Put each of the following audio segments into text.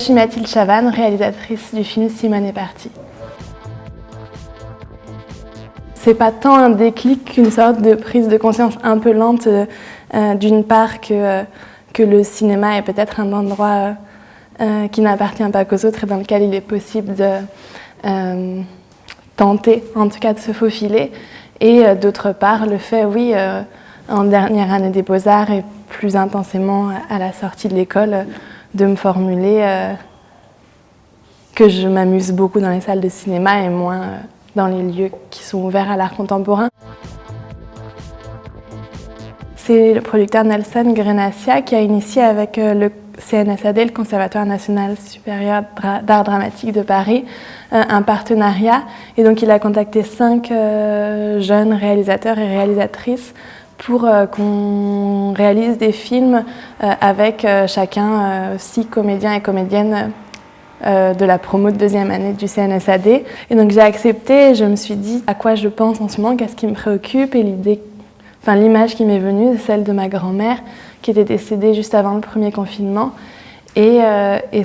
Je suis Mathilde Chavannes, réalisatrice du film Simone est partie. C'est pas tant un déclic qu'une sorte de prise de conscience un peu lente, d'une part que le cinéma est peut-être un endroit qui n'appartient pas qu'aux autres et dans lequel il est possible de tenter, en tout cas de se faufiler, et d'autre part le fait, oui, en dernière année des Beaux-Arts et plus intensément à la sortie de l'école, de me formuler que je m'amuse beaucoup dans les salles de cinéma et moins dans les lieux qui sont ouverts à l'art contemporain. C'est le producteur Nelson Grenassia qui a initié avec le CNSAD, le Conservatoire national supérieur d'art dramatique de Paris, un partenariat. Et donc il a contacté 5 jeunes réalisateurs et réalisatrices pour qu'on réalise des films avec chacun 6 comédiens et comédiennes de la promo de 2e année du CNSAD. Et donc j'ai accepté et je me suis dit à quoi je pense en ce moment, qu'est-ce qui me préoccupe, et l'image qui m'est venue, c'est celle de ma grand-mère qui était décédée juste avant le premier confinement et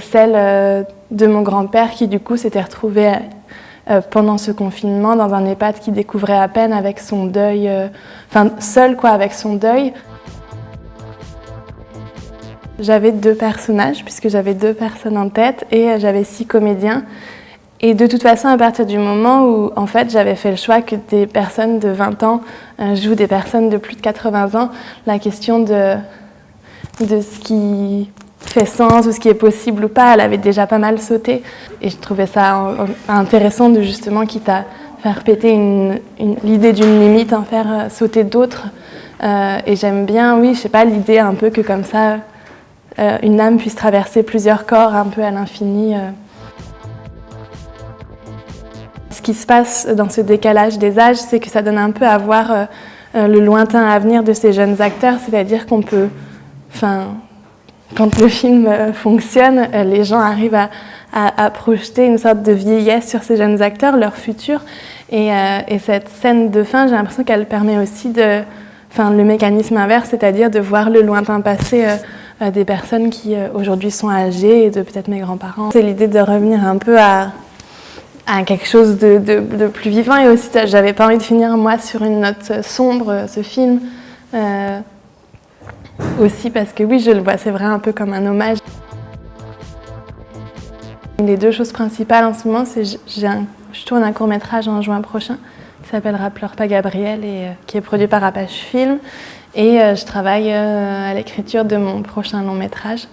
celle de mon grand-père qui du coup s'était retrouvé pendant ce confinement dans un EHPAD qui découvrait à peine avec son deuil, seul quoi, avec son deuil. J'avais 2 personnages puisque j'avais 2 personnes en tête et j'avais 6 comédiens. Et de toute façon, à partir du moment où en fait, j'avais fait le choix que des personnes de 20 ans jouent des personnes de plus de 80 ans, la question de ce qui fait sens ou ce qui est possible ou pas, elle avait déjà pas mal sauté. Et je trouvais ça intéressant de justement, quitte à faire péter l'idée d'une limite, en faire sauter d'autres. Et j'aime bien, oui, je sais pas, l'idée un peu que comme ça, une âme puisse traverser plusieurs corps un peu à l'infini. Ce qui se passe dans ce décalage des âges, c'est que ça donne un peu à voir le lointain avenir de ces jeunes acteurs, c'est-à-dire qu'on peut, quand le film fonctionne, les gens arrivent à projeter une sorte de vieillesse sur ces jeunes acteurs, leur futur, et cette scène de fin, j'ai l'impression qu'elle permet aussi le mécanisme inverse, c'est-à-dire de voir le lointain passé des personnes qui aujourd'hui sont âgées et de peut-être mes grands-parents. C'est l'idée de revenir un peu à quelque chose de plus vivant, et aussi j'avais pas envie de finir moi sur une note sombre, ce film, aussi parce que oui, je le vois, c'est vrai, un peu comme un hommage. Les 2 choses principales en ce moment, c'est je tourne un court-métrage en juin prochain qui s'appellera Pleure pas Gabriel et qui est produit par Apache Film, et je travaille à l'écriture de mon premier long métrage,